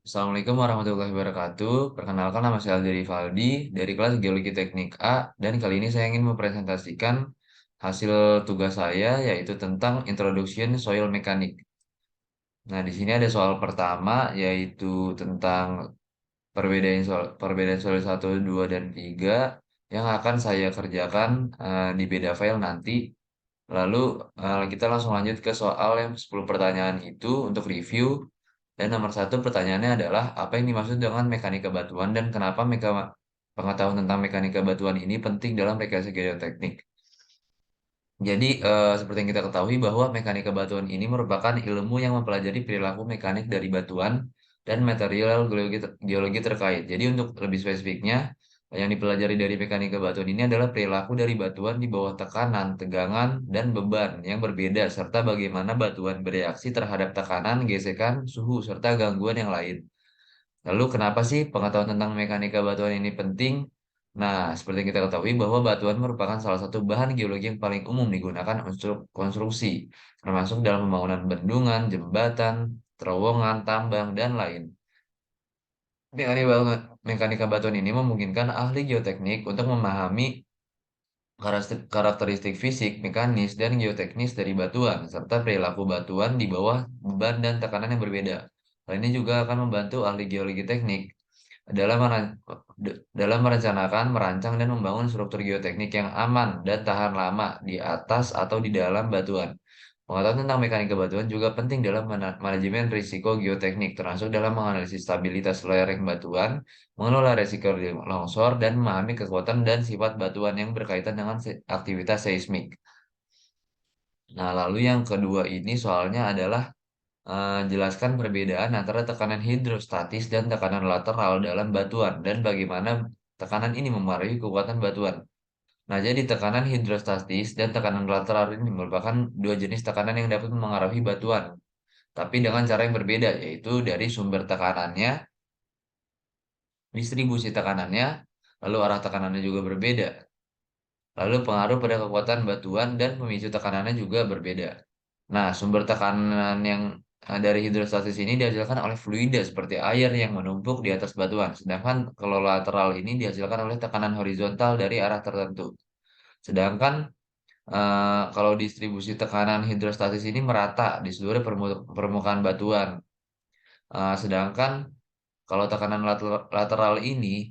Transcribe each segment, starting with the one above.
Assalamualaikum warahmatullahi wabarakatuh. Perkenalkan nama saya Aldi Rivaldi dari kelas Geologi Teknik A dan kali ini saya ingin mempresentasikan hasil tugas saya yaitu tentang Introduction Soil Mechanics. Nah, di sini ada soal pertama yaitu tentang perbedaan soil 1, 2, dan 3 yang akan saya kerjakan di beda file nanti. Lalu kita langsung lanjut ke soal yang 10 pertanyaan itu untuk review. Dan nomor satu pertanyaannya adalah apa yang dimaksud dengan mekanika batuan dan kenapa pengetahuan tentang mekanika batuan ini penting dalam rekayasa geoteknik. Jadi, seperti yang kita ketahui bahwa mekanika batuan ini merupakan ilmu yang mempelajari perilaku mekanik dari batuan dan material geologi terkait. Jadi untuk lebih spesifiknya, yang dipelajari dari mekanika batuan ini adalah perilaku dari batuan di bawah tekanan, tegangan, dan beban yang berbeda, serta bagaimana batuan bereaksi terhadap tekanan, gesekan, suhu, serta gangguan yang lain. Lalu kenapa sih pengetahuan tentang mekanika batuan ini penting? Nah, seperti yang kita ketahui bahwa batuan merupakan salah satu bahan geologi yang paling umum digunakan untuk konstruksi, termasuk dalam pembangunan bendungan, jembatan, terowongan, tambang, dan lain. Mekanika batuan ini memungkinkan ahli geoteknik untuk memahami karakteristik fisik, mekanis, dan geoteknis dari batuan, serta perilaku batuan di bawah beban dan tekanan yang berbeda. Hal ini juga akan membantu ahli geologi teknik dalam dalam merencanakan, merancang, dan membangun struktur geoteknik yang aman dan tahan lama di atas atau di dalam batuan. Pengetahuan tentang mekanika batuan juga penting dalam manajemen risiko geoteknik, termasuk dalam menganalisis stabilitas lereng batuan, mengelola risiko longsor, dan memahami kekuatan dan sifat batuan yang berkaitan dengan aktivitas seismik. Nah, lalu yang kedua ini soalnya adalah jelaskan perbedaan antara tekanan hidrostatis dan tekanan lateral dalam batuan dan bagaimana tekanan ini memengaruhi kekuatan batuan. Nah, jadi tekanan hidrostatis dan tekanan lateral ini merupakan dua jenis tekanan yang dapat memengaruhi batuan, tapi dengan cara yang berbeda, yaitu dari sumber tekanannya, distribusi tekanannya, lalu arah tekanannya juga berbeda. Lalu pengaruh pada kekuatan batuan dan pemicu tekanannya juga berbeda. Nah, sumber tekanan yang dari hidrostatis ini dihasilkan oleh fluida seperti air yang menumpuk di atas batuan. Sedangkan kalau lateral ini dihasilkan oleh tekanan horizontal dari arah tertentu. Sedangkan kalau distribusi tekanan hidrostatis ini merata di seluruh permukaan batuan. Sedangkan kalau tekanan lateral ini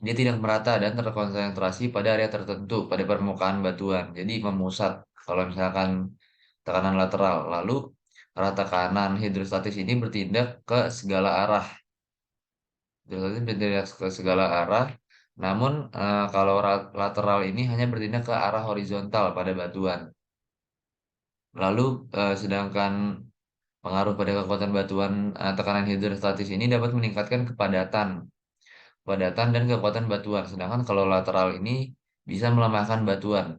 dia tidak merata dan terkonsentrasi pada area tertentu pada permukaan batuan. Jadi memusat kalau misalkan tekanan lateral. Lalu arah tekanan hidrostatis ini bertindak ke segala arah. Hidrostatis bertindak ke segala arah. Namun kalau lateral ini hanya bertindak ke arah horizontal pada batuan. Lalu sedangkan pengaruh pada kekuatan batuan tekanan hidrostatis ini dapat meningkatkan kepadatan dan kekuatan batuan. Sedangkan kalau lateral ini bisa melemahkan batuan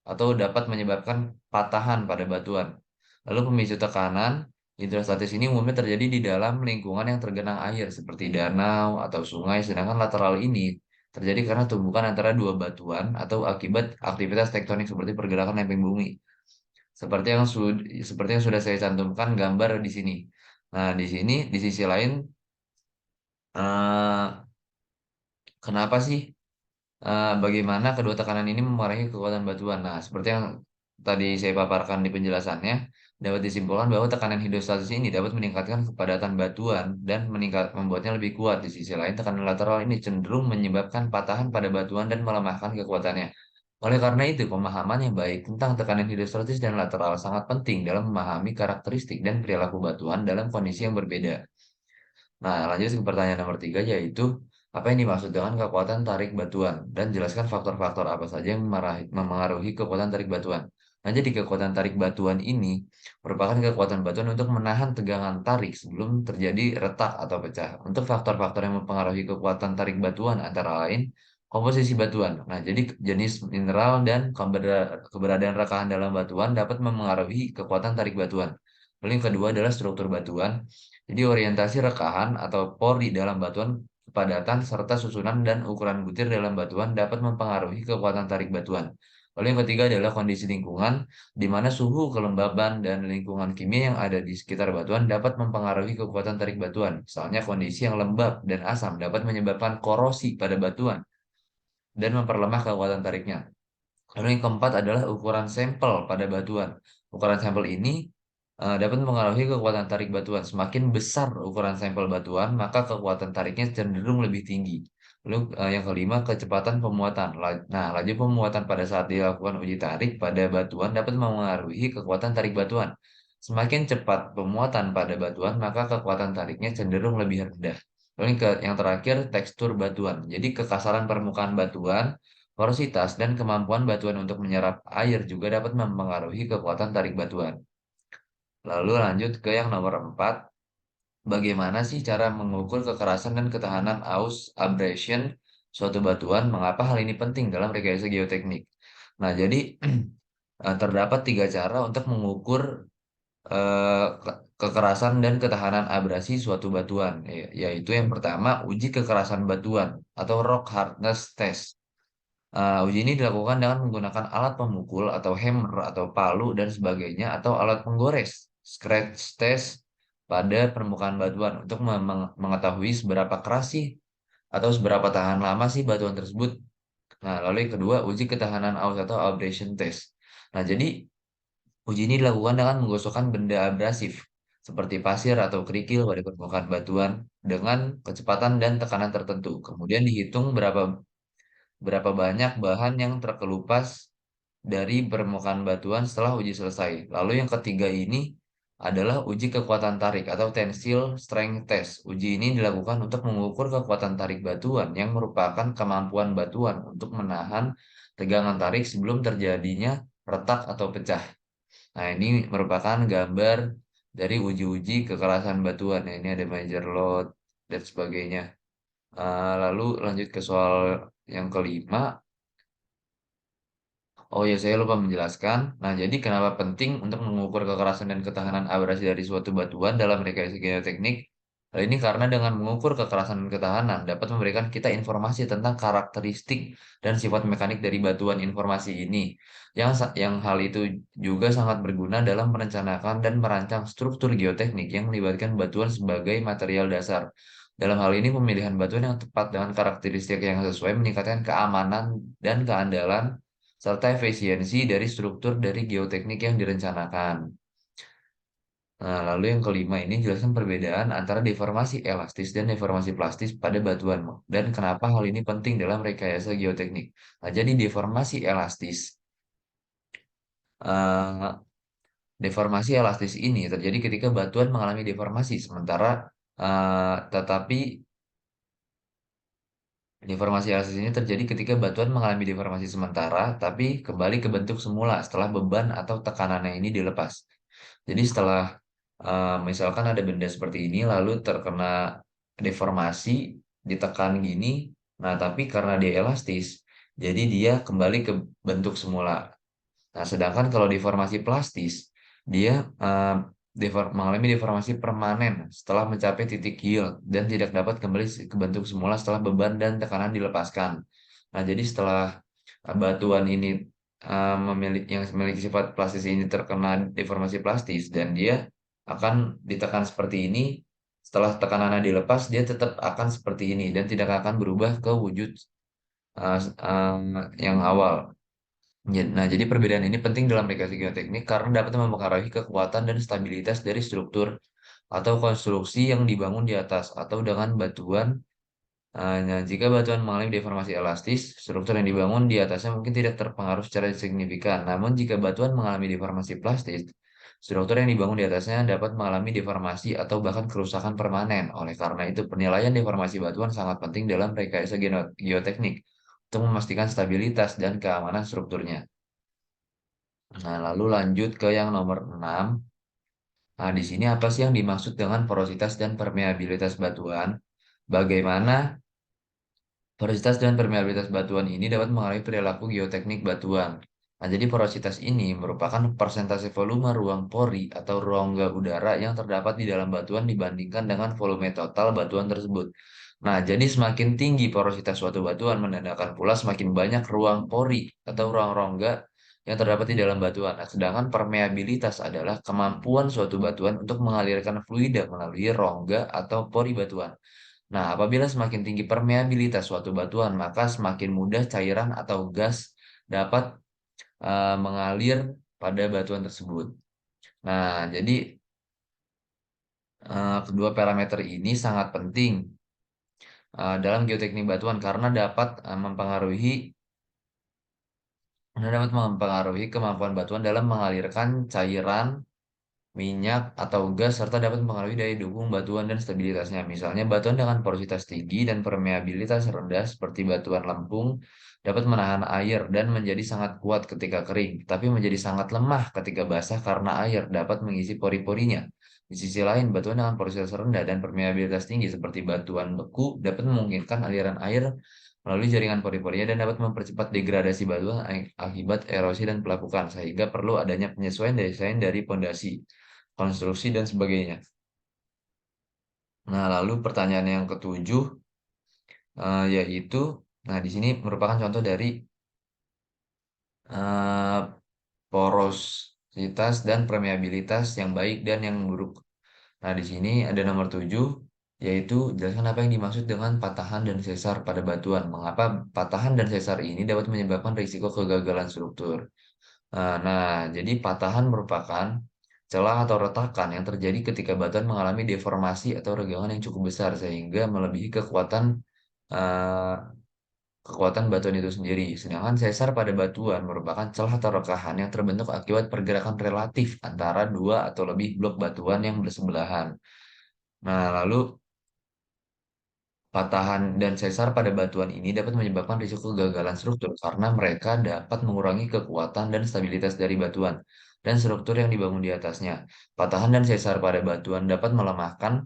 atau dapat menyebabkan patahan pada batuan. Lalu pemicu tekanan hidrostatis ini umumnya terjadi di dalam lingkungan yang tergenang air seperti danau atau sungai, sedangkan lateral ini terjadi karena tumbukan antara dua batuan atau akibat aktivitas tektonik seperti pergerakan lempeng bumi. Seperti yang sudah saya cantumkan gambar di sini. Nah, di sini di sisi lain eh, kenapa sih bagaimana kedua tekanan ini memengaruhi kekuatan batuan? Nah, seperti yang tadi saya paparkan di penjelasannya, dapat disimpulkan bahwa tekanan hidrostatis ini dapat meningkatkan kepadatan batuan dan membuatnya lebih kuat. Di sisi lain, tekanan lateral ini cenderung menyebabkan patahan pada batuan dan melemahkan kekuatannya. Oleh karena itu, pemahaman yang baik tentang tekanan hidrostatis dan lateral sangat penting dalam memahami karakteristik dan perilaku batuan dalam kondisi yang berbeda. Nah, lanjut ke pertanyaan nomor tiga, yaitu apa yang dimaksud dengan kekuatan tarik batuan dan jelaskan faktor-faktor apa saja yang memengaruhi kekuatan tarik batuan. Nah, jadi kekuatan tarik batuan ini merupakan kekuatan batuan untuk menahan tegangan tarik sebelum terjadi retak atau pecah. Untuk faktor-faktor yang mempengaruhi kekuatan tarik batuan antara lain komposisi batuan. Nah, jadi jenis mineral dan keberadaan rekahan dalam batuan dapat memengaruhi kekuatan tarik batuan. Lalu yang kedua adalah struktur batuan. Jadi orientasi rekahan atau por di dalam batuan, kepadatan, serta susunan dan ukuran butir dalam batuan dapat mempengaruhi kekuatan tarik batuan. Lalu yang ketiga adalah kondisi lingkungan, di mana suhu, kelembaban, dan lingkungan kimia yang ada di sekitar batuan dapat mempengaruhi kekuatan tarik batuan. Misalnya kondisi yang lembab dan asam dapat menyebabkan korosi pada batuan dan memperlemah kekuatan tariknya. Lalu yang keempat adalah ukuran sampel pada batuan. Ukuran sampel ini dapat mempengaruhi kekuatan tarik batuan. Semakin besar ukuran sampel batuan, maka kekuatan tariknya cenderung lebih tinggi. Lalu yang kelima, kecepatan pemuatan. Nah, laju pemuatan pada saat dilakukan uji tarik pada batuan dapat mempengaruhi kekuatan tarik batuan. Semakin cepat pemuatan pada batuan, maka kekuatan tariknya cenderung lebih rendah. Lalu yang terakhir, tekstur batuan. Jadi kekasaran permukaan batuan, porositas, dan kemampuan batuan untuk menyerap air juga dapat mempengaruhi kekuatan tarik batuan. Lalu lanjut ke yang nomor 4. Bagaimana sih cara mengukur kekerasan dan ketahanan aus abrasion suatu batuan? Mengapa hal ini penting dalam rekayasa geoteknik? Nah, jadi terdapat tiga cara untuk mengukur kekerasan dan ketahanan abrasi suatu batuan, yaitu yang pertama uji kekerasan batuan atau rock hardness test. Uji ini dilakukan dengan menggunakan alat pemukul atau hammer atau palu dan sebagainya atau alat penggores, scratch test pada permukaan batuan untuk mengetahui seberapa keras sih atau seberapa tahan lama sih batuan tersebut. Nah, lalu yang kedua, uji ketahanan aus atau abrasion test. Nah, jadi uji ini dilakukan dengan menggosokkan benda abrasif seperti pasir atau kerikil pada permukaan batuan dengan kecepatan dan tekanan tertentu. Kemudian dihitung berapa berapa banyak bahan yang terkelupas dari permukaan batuan setelah uji selesai. Lalu yang ketiga ini adalah uji kekuatan tarik atau tensile strength test. Uji ini dilakukan untuk mengukur kekuatan tarik batuan yang merupakan kemampuan batuan untuk menahan tegangan tarik sebelum terjadinya retak atau pecah. Nah, ini merupakan gambar dari uji-uji kekerasan batuan. Nah, ini ada major load dan sebagainya. Lalu lanjut ke soal yang kelima. Oh ya, saya lupa menjelaskan. Nah, jadi kenapa penting untuk mengukur kekerasan dan ketahanan abrasi dari suatu batuan dalam rekayasa geoteknik? Hal ini karena dengan mengukur kekerasan dan ketahanan dapat memberikan kita informasi tentang karakteristik dan sifat mekanik dari batuan. Informasi ini yang hal itu juga sangat berguna dalam merencanakan dan merancang struktur geoteknik yang melibatkan batuan sebagai material dasar. Dalam hal ini, pemilihan batuan yang tepat dengan karakteristik yang sesuai meningkatkan keamanan dan keandalan serta efisiensi dari struktur dari geoteknik yang direncanakan. Nah, lalu yang kelima ini jelaskan perbedaan antara deformasi elastis dan deformasi plastis pada batuan, dan kenapa hal ini penting dalam rekayasa geoteknik. Nah, jadi eh, deformasi elastis ini terjadi ketika batuan mengalami deformasi, tetapi deformasi elastis ini terjadi ketika batuan mengalami deformasi sementara, tapi kembali ke bentuk semula setelah beban atau tekanannya ini dilepas. Jadi setelah misalkan ada benda seperti ini lalu terkena deformasi, ditekan gini, nah tapi karena dia elastis, jadi dia kembali ke bentuk semula. Nah, sedangkan kalau deformasi plastis, dia mengalami deformasi permanen setelah mencapai titik yield dan tidak dapat kembali ke bentuk semula setelah beban dan tekanan dilepaskan. Nah, jadi setelah batuan ini yang memiliki sifat plastis ini terkena deformasi plastis dan dia akan ditekan seperti ini, setelah tekanannya dilepas, dia tetap akan seperti ini dan tidak akan berubah ke wujud yang awal. Nah, jadi perbedaan ini penting dalam rekayasa geoteknik karena dapat mempengaruhi kekuatan dan stabilitas dari struktur atau konstruksi yang dibangun di atas atau dengan batuan. Nah, jika batuan mengalami deformasi elastis, struktur yang dibangun di atasnya mungkin tidak terpengaruh secara signifikan. Namun, jika batuan mengalami deformasi plastis, struktur yang dibangun di atasnya dapat mengalami deformasi atau bahkan kerusakan permanen. Oleh karena itu, penilaian deformasi batuan sangat penting dalam rekayasa geoteknik untuk memastikan stabilitas dan keamanan strukturnya. Nah, lalu lanjut ke yang nomor 6. Nah, di sini apa sih yang dimaksud dengan porositas dan permeabilitas batuan? Bagaimana porositas dan permeabilitas batuan ini dapat mengaruhi perilaku geoteknik batuan. Nah, jadi porositas ini merupakan persentase volume ruang pori atau rongga udara yang terdapat di dalam batuan dibandingkan dengan volume total batuan tersebut. Nah, jadi semakin tinggi porositas suatu batuan menandakan pula semakin banyak ruang pori atau ruang rongga yang terdapat di dalam batuan. Nah, sedangkan permeabilitas adalah kemampuan suatu batuan untuk mengalirkan fluida melalui rongga atau pori batuan. Nah, apabila semakin tinggi permeabilitas suatu batuan, maka semakin mudah cairan atau gas dapat mengalir pada batuan tersebut. Nah, jadi kedua parameter ini sangat penting dalam geoteknik batuan karena dapat mempengaruhi kemampuan batuan dalam mengalirkan cairan, minyak, atau gas, serta dapat mempengaruhi daya dukung batuan dan stabilitasnya. Misalnya, batuan dengan porositas tinggi dan permeabilitas rendah seperti batuan lempung dapat menahan air dan menjadi sangat kuat ketika kering, tapi menjadi sangat lemah ketika basah karena air dapat mengisi pori-porinya. Di sisi lain, batuan dengan porositas rendah dan permeabilitas tinggi seperti batuan beku dapat memungkinkan aliran air melalui jaringan pori-porinya dan dapat mempercepat degradasi batuan akibat erosi dan pelapukan, sehingga perlu adanya penyesuaian desain dari pondasi, konstruksi, dan sebagainya. Nah, lalu pertanyaan yang ketujuh, yaitu, nah di sini merupakan contoh dari eh, porositas dan permeabilitas yang baik dan yang buruk. Nah, di sini ada nomor 7, yaitu jelaskan apa yang dimaksud dengan patahan dan sesar pada batuan. Mengapa patahan dan sesar ini dapat menyebabkan risiko kegagalan struktur. Nah, jadi patahan merupakan celah atau retakan yang terjadi ketika batuan mengalami deformasi atau regangan yang cukup besar sehingga melebihi eh, kekuatan batuan itu sendiri. Sedangkan sesar pada batuan merupakan celah atau rekahan yang terbentuk akibat pergerakan relatif antara dua atau lebih blok batuan yang bersebelahan. Nah, lalu patahan dan sesar pada batuan ini dapat menyebabkan risiko kegagalan struktur karena mereka dapat mengurangi kekuatan dan stabilitas dari batuan dan struktur yang dibangun di atasnya. Patahan dan sesar pada batuan dapat melemahkan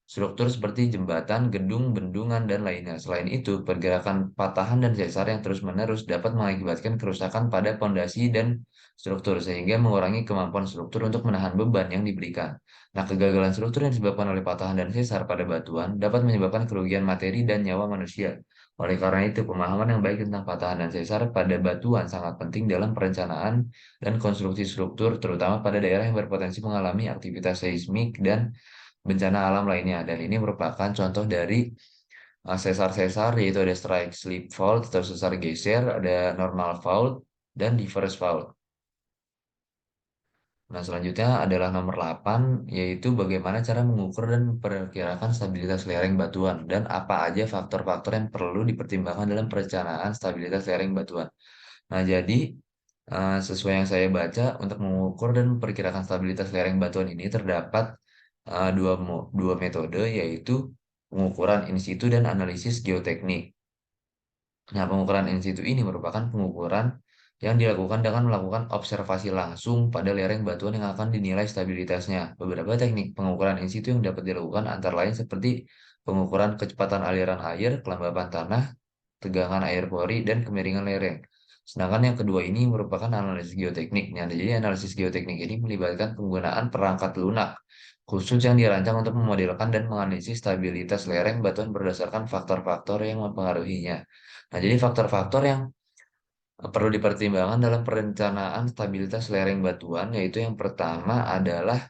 struktur seperti jembatan, gedung, bendungan, dan lainnya. Selain itu, pergerakan patahan dan sesar yang terus-menerus dapat mengakibatkan kerusakan pada pondasi dan struktur, sehingga mengurangi kemampuan struktur untuk menahan beban yang diberikan. Nah, kegagalan struktur yang disebabkan oleh patahan dan sesar pada batuan dapat menyebabkan kerugian materi dan nyawa manusia. Oleh karena itu, pemahaman yang baik tentang patahan dan sesar pada batuan sangat penting dalam perencanaan dan konstruksi struktur, terutama pada daerah yang berpotensi mengalami aktivitas seismik dan bencana alam lainnya. Dan ini merupakan contoh dari sesar-sesar, yaitu ada strike slip fault atau sesar geser, ada normal fault, dan reverse fault. Nah, selanjutnya adalah nomor 8, yaitu bagaimana cara mengukur dan memperkirakan stabilitas lereng batuan, dan apa aja faktor-faktor yang perlu dipertimbangkan dalam perencanaan stabilitas lereng batuan. Nah, jadi sesuai yang saya baca, untuk mengukur dan memperkirakan stabilitas lereng batuan ini terdapat dua metode, yaitu pengukuran in situ dan analisis geoteknik. Nah, pengukuran in situ ini merupakan pengukuran yang dilakukan dengan melakukan observasi langsung pada lereng batuan yang akan dinilai stabilitasnya. Beberapa teknik pengukuran in situ yang dapat dilakukan antara lain seperti pengukuran kecepatan aliran air, kelembapan tanah, tegangan air pori, dan kemiringan lereng. Sedangkan yang kedua ini merupakan analisis geotekniknya. Jadi analisis geoteknik ini melibatkan penggunaan perangkat lunak khusus yang dirancang untuk memodelkan dan menganalisis stabilitas lereng batuan berdasarkan faktor-faktor yang mempengaruhinya. Nah, jadi faktor-faktor yang perlu dipertimbangkan dalam perencanaan stabilitas lereng batuan, yaitu yang pertama adalah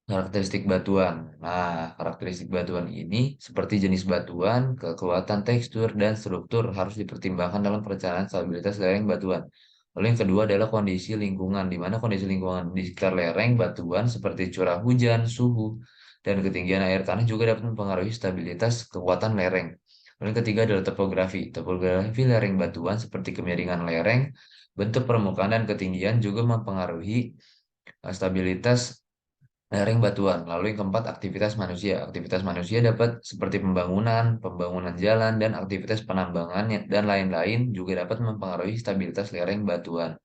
karakteristik batuan. Nah, karakteristik batuan ini seperti jenis batuan, kekuatan tekstur, dan struktur harus dipertimbangkan dalam perencanaan stabilitas lereng batuan. Lalu yang kedua adalah kondisi lingkungan, di mana kondisi lingkungan di sekitar lereng batuan seperti curah hujan, suhu, dan ketinggian air tanah juga dapat mempengaruhi stabilitas kekuatan lereng. Lalu yang ketiga adalah topografi. Topografi lereng batuan seperti kemiringan lereng, bentuk permukaan, dan ketinggian juga mempengaruhi stabilitas lereng batuan. Lalu yang keempat, aktivitas manusia. Aktivitas manusia dapat seperti pembangunan jalan, dan aktivitas penambangan dan lain-lain juga dapat mempengaruhi stabilitas lereng batuan.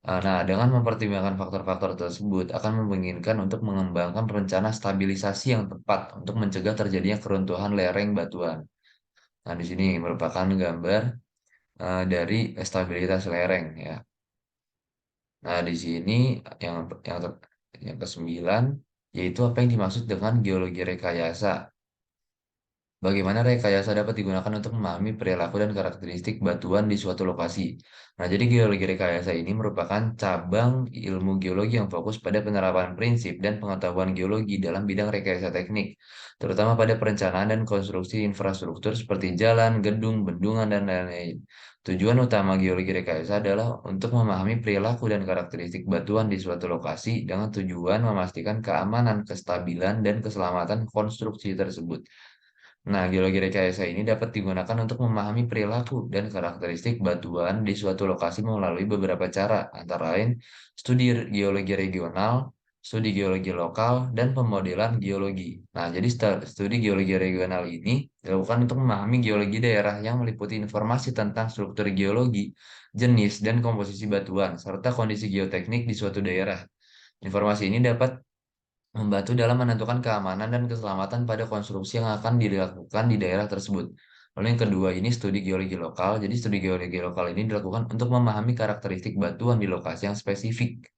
Nah, dengan mempertimbangkan faktor-faktor tersebut akan memungkinkan untuk mengembangkan rencana stabilisasi yang tepat untuk mencegah terjadinya keruntuhan lereng batuan. Nah, di sini merupakan gambar dari stabilitas lereng ya. Nah, di sini yang yang ter- yang kesembilan, yaitu apa yang dimaksud dengan geologi rekayasa. Bagaimana rekayasa dapat digunakan untuk memahami perilaku dan karakteristik batuan di suatu lokasi? Nah, jadi geologi rekayasa ini merupakan cabang ilmu geologi yang fokus pada penerapan prinsip dan pengetahuan geologi dalam bidang rekayasa teknik, terutama pada perencanaan dan konstruksi infrastruktur seperti jalan, gedung, bendungan, dan lain-lain. Tujuan utama geologi rekayasa adalah untuk memahami perilaku dan karakteristik batuan di suatu lokasi dengan tujuan memastikan keamanan, kestabilan, dan keselamatan konstruksi tersebut. Nah, geologi rekayasa ini dapat digunakan untuk memahami perilaku dan karakteristik batuan di suatu lokasi melalui beberapa cara, antara lain studi geologi regional, studi geologi lokal, dan pemodelan geologi. Nah, jadi studi geologi regional ini dilakukan untuk memahami geologi daerah yang meliputi informasi tentang struktur geologi, jenis, dan komposisi batuan, serta kondisi geoteknik di suatu daerah. Informasi ini dapat membantu dalam menentukan keamanan dan keselamatan pada konstruksi yang akan dilakukan di daerah tersebut. Lalu yang kedua ini studi geologi lokal. Jadi studi geologi lokal ini dilakukan untuk memahami karakteristik batuan di lokasi yang spesifik.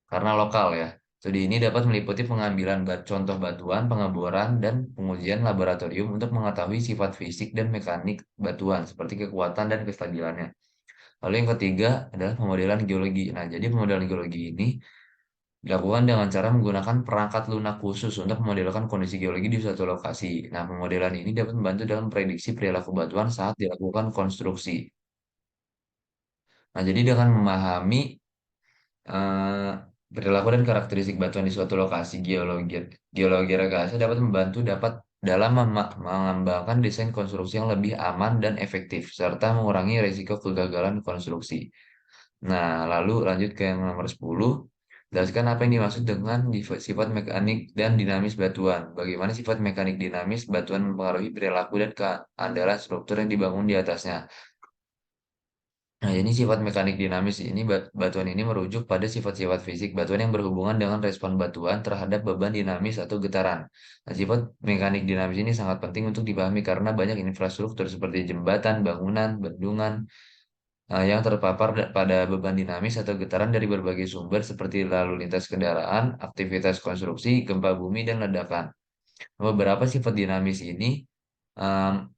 Karena lokal ya. Studi ini dapat meliputi pengambilan contoh batuan, pengeboran, dan pengujian laboratorium untuk mengetahui sifat fisik dan mekanik batuan, seperti kekuatan dan kestabilannya. Lalu yang ketiga adalah pemodelan geologi. Nah, jadi pemodelan geologi ini dilakukan dengan cara menggunakan perangkat lunak khusus untuk memodelkan kondisi geologi di suatu lokasi. Nah, pemodelan ini dapat membantu dalam prediksi perilaku batuan saat dilakukan konstruksi. Nah, jadi dengan memahami eh, perilaku dan karakteristik batuan di suatu lokasi, geologi rekayasa dapat membantu dalam mengembangkan desain konstruksi yang lebih aman dan efektif, serta mengurangi risiko kegagalan konstruksi. Nah, lalu lanjut ke yang nomor 10. Jelaskan apa yang dimaksud dengan sifat mekanik dan dinamis batuan. Bagaimana sifat mekanik dinamis batuan mempengaruhi perilaku dan keandalan struktur yang dibangun di atasnya. Nah, ini sifat mekanik dinamis ini batuan ini merujuk pada sifat-sifat fisik batuan yang berhubungan dengan respon batuan terhadap beban dinamis atau getaran. Nah, sifat mekanik dinamis ini sangat penting untuk dipahami karena banyak infrastruktur seperti jembatan, bangunan, bendungan, yang terpapar pada beban dinamis atau getaran dari berbagai sumber seperti lalu lintas kendaraan, aktivitas konstruksi, gempa bumi, dan ledakan. Beberapa sifat dinamis ini em,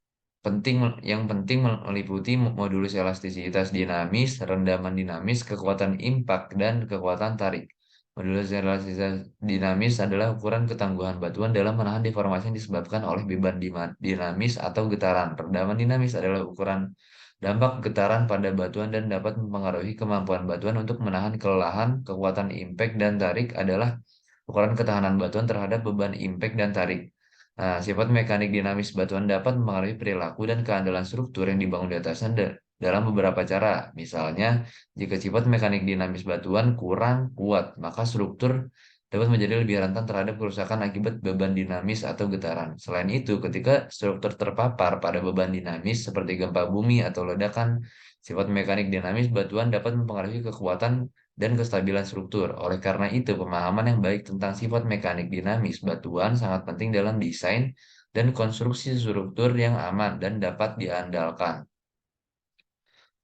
yang penting meliputi modulus elastisitas dinamis, rendaman dinamis, kekuatan impak, dan kekuatan tarik. Modulus elastisitas dinamis adalah ukuran ketangguhan batuan dalam menahan deformasi yang disebabkan oleh beban dinamis atau getaran. Rendaman dinamis adalah ukuran dampak getaran pada batuan dan dapat mempengaruhi kemampuan batuan untuk menahan kelelahan. Kekuatan impact dan tarik adalah ukuran ketahanan batuan terhadap beban impact dan tarik. Nah, sifat mekanik dinamis batuan dapat mempengaruhi perilaku dan keandalan struktur yang dibangun di atasnya dalam beberapa cara. Misalnya, jika sifat mekanik dinamis batuan kurang kuat, maka struktur dapat menjadi lebih rentan terhadap kerusakan akibat beban dinamis atau getaran. Selain itu, ketika struktur terpapar pada beban dinamis seperti gempa bumi atau ledakan, sifat mekanik dinamis batuan dapat mempengaruhi kekuatan dan kestabilan struktur. Oleh karena itu, pemahaman yang baik tentang sifat mekanik dinamis batuan sangat penting dalam desain dan konstruksi struktur yang aman dan dapat diandalkan.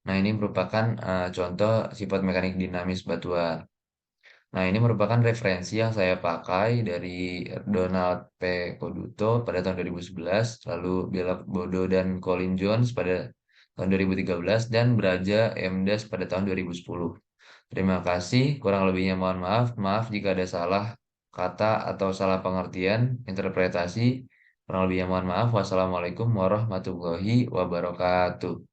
Nah, ini merupakan contoh sifat mekanik dinamis batuan. Nah, ini merupakan referensi yang saya pakai dari Donald P. Koduto pada tahun 2011, lalu Bella Bodo dan Colin Jones pada tahun 2013, dan Braja M. Das pada tahun 2010. Terima kasih, kurang lebihnya mohon maaf. Maaf jika ada salah kata atau salah pengertian, interpretasi. Kurang lebihnya mohon maaf. Wassalamualaikum warahmatullahi wabarakatuh.